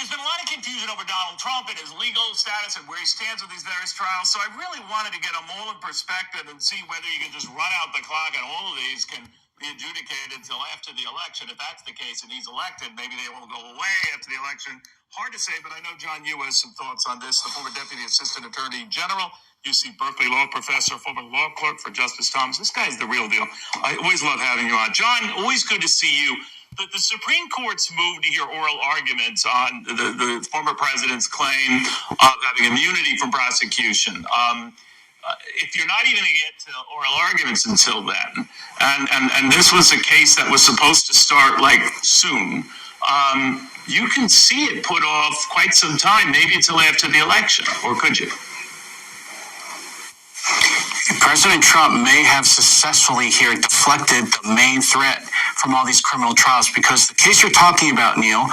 there's been a lot of confusion over Donald Trump and his legal status and where he stands with these various trials. So I really wanted to get them all in perspective and see whether you can just run out the clock and all of these can be adjudicated until after the election. If that's the case and he's elected, maybe they will go away after the election. Hard to say, but I know, John, you has some thoughts on this. The former Deputy Assistant Attorney General, UC Berkeley law professor, former law clerk for Justice Thomas. This guy's the real deal. I always love having you on. John, always good to see you. But the Supreme Court's move to hear oral arguments on the former president's claim of having immunity from prosecution. If you're not even going to get to oral arguments until then, and this was a case that was supposed to start like soon, you can see it put off quite some time, maybe until after the election, or could you? President Trump may have successfully here deflected the main threat from all these criminal trials, because the case you're talking about, Neil,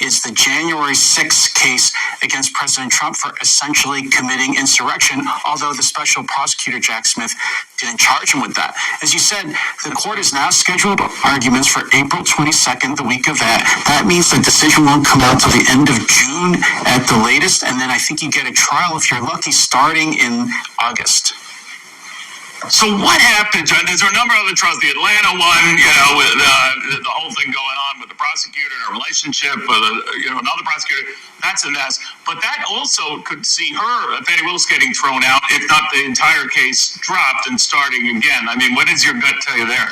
is the January 6th case against President Trump for essentially committing insurrection, although the special prosecutor, Jack Smith, didn't charge him with that. As you said, the court has now scheduled arguments for April 22nd, the week of that. That means the decision won't come out till the end of June at the latest, and then I think you get a trial, if you're lucky, starting in August. So what happened, John? There's a number of other trials. The Atlanta one, with the whole thing going on with the prosecutor and a relationship with another prosecutor. That's a mess. But that also could see her, Fani Willis, getting thrown out, if not the entire case dropped and starting again. I mean, what does your gut tell you there?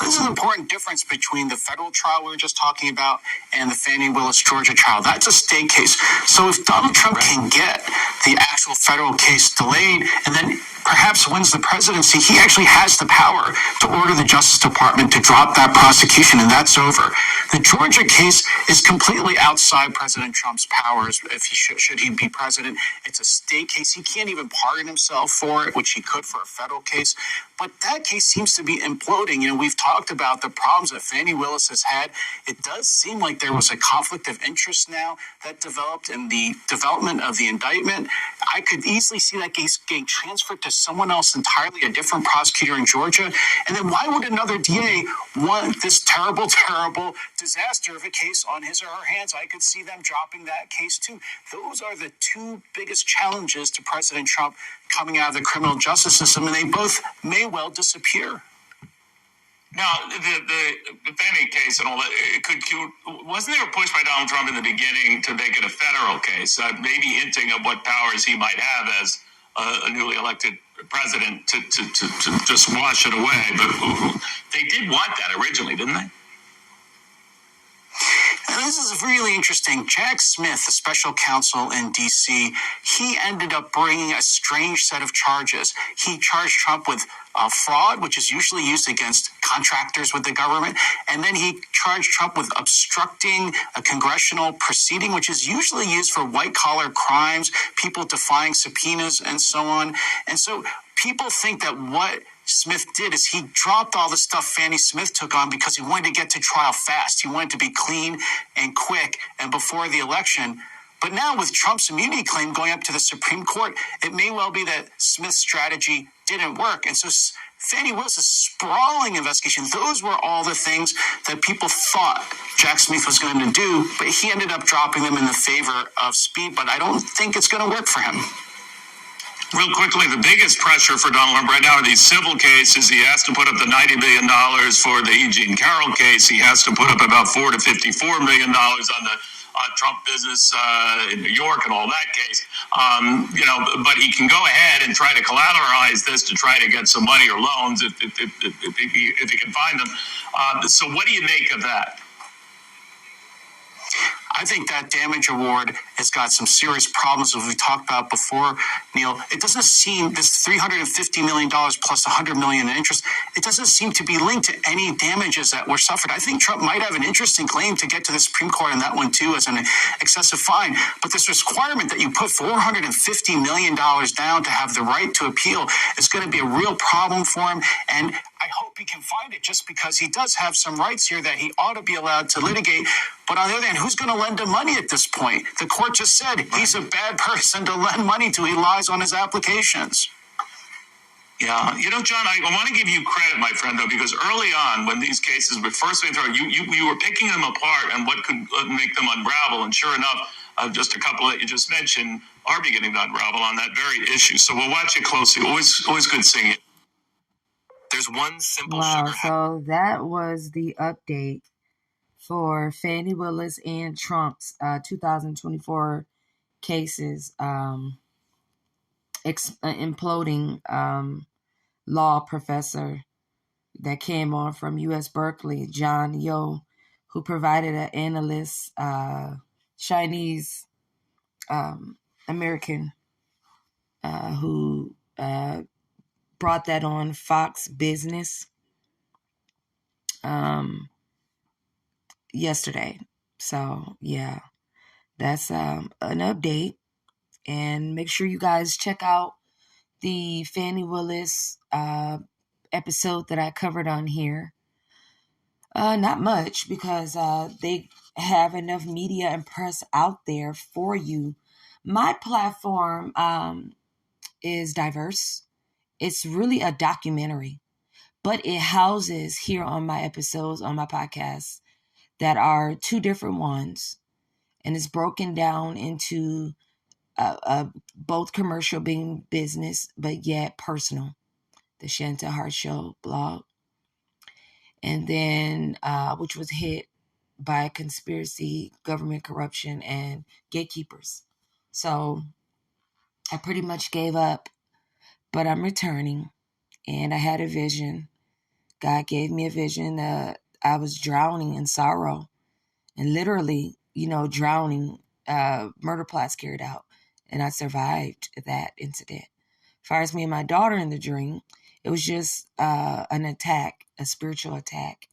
This is an important difference between the federal trial we were just talking about and the Fani Willis Georgia trial. That's a state case. So if Donald Trump can get the actual federal case delayed and then perhaps wins the presidency, he actually has the power to order the Justice Department to drop that prosecution, and that's over. The Georgia case is completely outside President Trump's powers if he should he be president. It's a state case. He can't even pardon himself for it, which he could for a federal case. But that case seems to be imploding. We've talked about the problems that Fani Willis has had. It does seem like there was a conflict of interest now that developed in the development of the indictment. I could easily see that case getting transferred to someone else entirely, a different prosecutor in Georgia. And then why would another DA want this terrible, terrible disaster of a case on his or her hands? I could see them dropping that case too. Those are the two biggest challenges to President Trump coming out of the criminal justice system, and they both may well disappear. Now, the Fani case and all that, wasn't there a push by Donald Trump in the beginning to make it a federal case, maybe hinting of what powers he might have as a newly elected president to just wash it away? But they did want that originally, didn't they? This is really interesting. Jack Smith, the special counsel in D.C., he ended up bringing a strange set of charges. He charged Trump with fraud, which is usually used against contractors with the government. And then he charged Trump with obstructing a congressional proceeding, which is usually used for white-collar crimes, people defying subpoenas and so on. And so people think that what Smith did is he dropped all the stuff Fani Smith took on because he wanted to get to trial fast. He wanted to be clean and quick and before the election. But now with Trump's immunity claim going up to the Supreme Court, it may well be that Smith's strategy didn't work. And so Fani Willis' sprawling investigation, those were all the things that people thought Jack Smith was going to do, but he ended up dropping them in the favor of speed. But I don't think it's going to work for him. Real quickly, the biggest pressure for Donald Trump right now are these civil cases. He has to put up the $90 billion for the E. Jean Carroll case. He has to put up about $4 to $54 million on the Trump business in New York and all that case. But he can go ahead and try to collateralize this to try to get some money or loans if he can find them. So what do you make of that? I think that damage award has got some serious problems, as we talked about before, Neil. It doesn't seem, this $350 million plus $100 million in interest, it doesn't seem to be linked to any damages that were suffered. I think Trump might have an interesting claim to get to the Supreme Court on that one too as an excessive fine. But this requirement that you put $450 million down to have the right to appeal is going to be a real problem for him. And I hope he can find it, just because he does have some rights here that he ought to be allowed to litigate. But on the other hand, who's going to lend him money at this point? The court just said he's a bad person to lend money to. He lies on his applications. Yeah, John, I want to give you credit, my friend, though, because early on, when these cases were first being thrown, you were picking them apart and what could make them unravel. And sure enough, just a couple that you just mentioned are beginning to unravel on that very issue. So we'll watch it closely. Always good seeing it. There's one simple Wow, sugar. so that was the update for Fani Willis and Trump's 2024 cases imploding law professor that came on from U.S. Berkeley, John Yo, who provided an analyst, Chinese American, who brought that on Fox Business yesterday. So, yeah, that's an update. And make sure you guys check out the Fani Willis episode that I covered on here. Not much, because they have enough media and press out there for you. My platform is diverse. It's really a documentary, but it houses here on my episodes on my podcast that are two different ones, and it's broken down into both commercial being business, but yet personal. The Chantel Heart Show blog. And then, which was hit by conspiracy, government corruption, and gatekeepers. So I pretty much gave up, but I'm returning. And I had a vision. God gave me a vision that I was drowning in sorrow and literally, drowning, murder plots carried out. And I survived that incident. As far as me and my daughter in the dream, it was just an attack, a spiritual attack.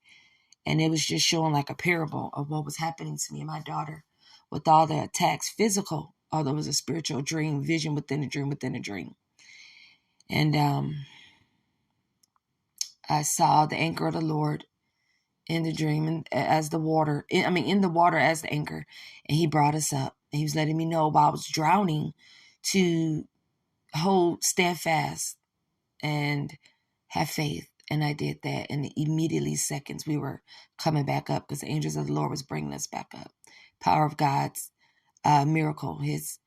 And it was just showing like a parable of what was happening to me and my daughter with all the attacks, physical, although it was a spiritual dream, vision within a dream within a dream. And I saw the anchor of the Lord in the dream and as the water, in the water as the anchor. And he brought us up. And he was letting me know while I was drowning to hold steadfast and have faith. And I did that. And immediately seconds we were coming back up, because the angels of the Lord was bringing us back up. Power of God's miracle, his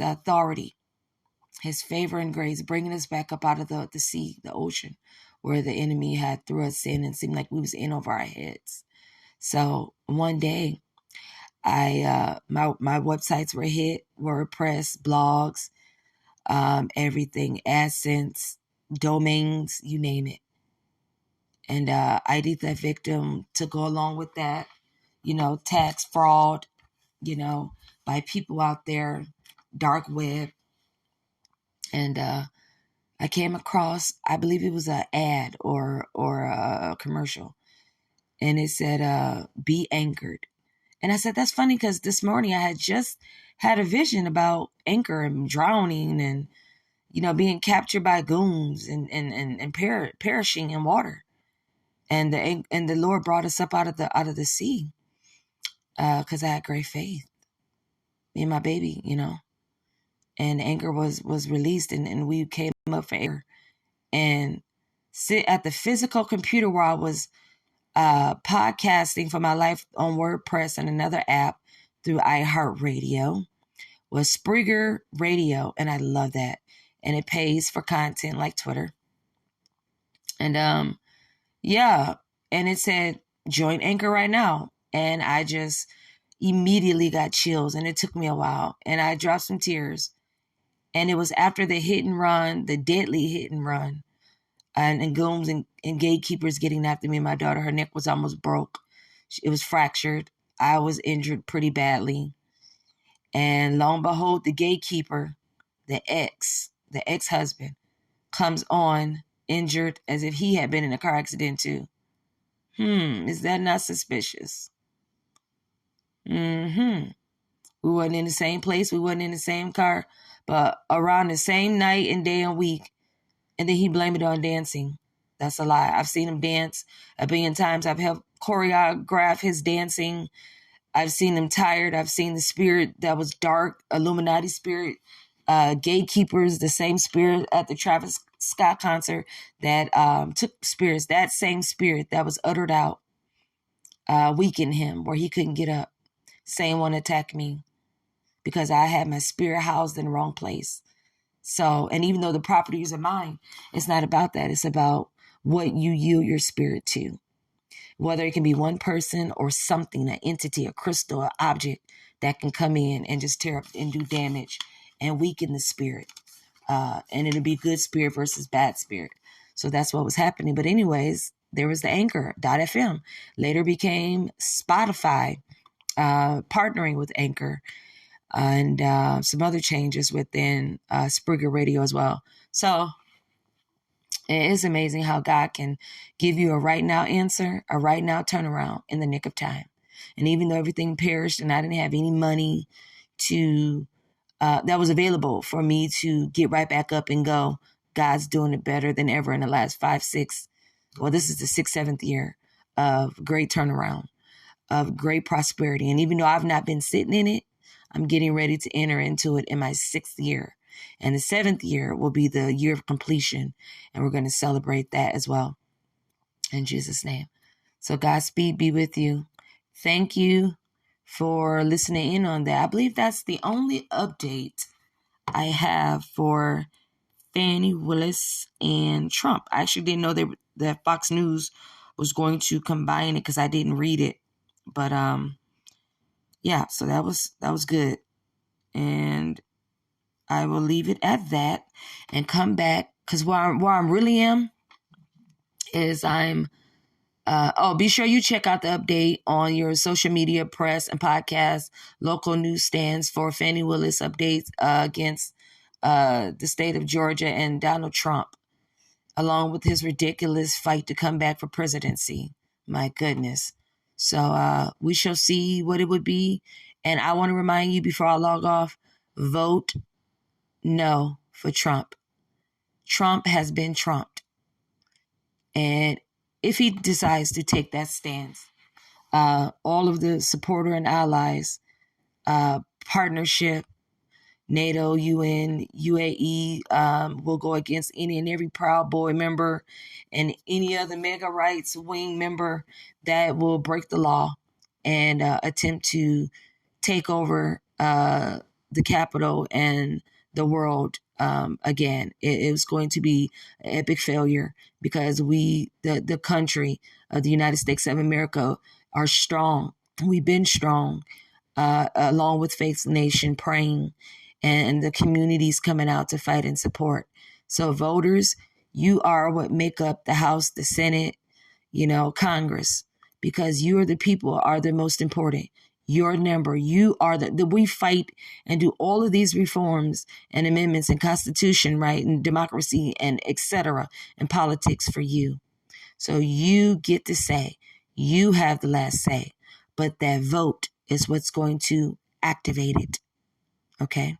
authority, his favor and grace, bringing us back up out of the sea, the ocean, where the enemy had threw us in and seemed like we was in over our heads. So one day, my websites were hit, WordPress, blogs, everything, AdSense, domains, you name it. And ID theft victim to go along with that, tax fraud, by people out there, dark web. And I came across, I believe it was an ad or a commercial, and it said, be anchored. And I said, that's funny, because this morning I had just had a vision about anchor and drowning and, being captured by goons and perishing in water. And the Lord brought us up out of the sea, because I had great faith. Me and my baby, and anchor was released, and we came up for air and sit at the physical computer where I was podcasting for my life on WordPress and another app through iHeartRadio was Spreaker Radio, and I love that. And it pays for content like Twitter. And yeah, and it said join Anchor right now, and I just immediately got chills, and it took me a while, and I dropped some tears. And it was after the hit and run, the deadly hit and run, and goons and gatekeepers getting after me and my daughter. Her neck was almost broke. It was fractured. I was injured pretty badly. And lo and behold, the gatekeeper, the ex-husband, comes on injured as if he had been in a car accident too. Is that not suspicious? We wasn't in the same place. We wasn't in the same car, but around the same night and day and week. And then he blamed it on dancing. That's a lie. I've seen him dance a billion times. I've helped choreograph his dancing. I've seen him tired. I've seen the spirit that was dark, Illuminati spirit, gatekeepers, the same spirit at the Travis Scott concert that took spirits, that same spirit that was uttered out, weakened him where he couldn't get up. Same one attacked me because I had my spirit housed in the wrong place. So, and even though the properties are mine, it's not about that. It's about what you yield your spirit to. Whether it can be one person or something, an entity, a crystal, an object that can come in and just tear up and do damage and weaken the spirit. And it'll be good spirit versus bad spirit. So that's what was happening. But anyways, there was the Anchor.fm. Later became Spotify, partnering with Anchor, and some other changes within Spreaker Radio as well. So it is amazing how God can give you a right now answer, a right now turnaround in the nick of time. And even though everything perished and I didn't have any money to that was available for me to get right back up and go, God's doing it better than ever in the last 5, 6. Well, this is the 6th, 7th year of great turnaround, of great prosperity. And even though I've not been sitting in it, I'm getting ready to enter into it in my 6th year. And the 7th year will be the year of completion. And we're going to celebrate that as well. In Jesus' name. So Godspeed be with you. Thank you for listening in on that. I believe that's the only update I have for Fani, Willis, and Trump. I actually didn't know that Fox News was going to combine it because I didn't read it. But yeah, so that was good. And I will leave it at that and come back because where I'm really am is I'm be sure you check out the update on your social media, press, and podcast, local newsstands for Fani Willis updates against the state of Georgia and Donald Trump, along with his ridiculous fight to come back for presidency. My goodness. So we shall see what it would be. And I want to remind you before I log off, vote no for Trump. Trump has been trumped. And if he decides to take that stance, all of the supporter and allies, partnership, NATO, UN, UAE will go against any and every Proud Boy member and any other mega rights wing member that will break the law and attempt to take over the Capitol and the world again. It was going to be an epic failure because the country of the United States of America are strong. We've been strong along with Faith Nation praying and the communities coming out to fight and support. So voters, you are what make up the House, the Senate, Congress, because you are the people are the most important. Your number, you are we fight and do all of these reforms and amendments and constitution, right, and democracy and etc. and politics for you. So you get to say, you have the last say, but that vote is what's going to activate it. Okay.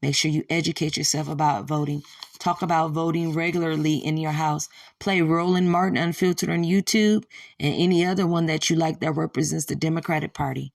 Make sure you educate yourself about voting. Talk about voting regularly in your house. Play Roland Martin Unfiltered on YouTube and any other one that you like that represents the Democratic Party.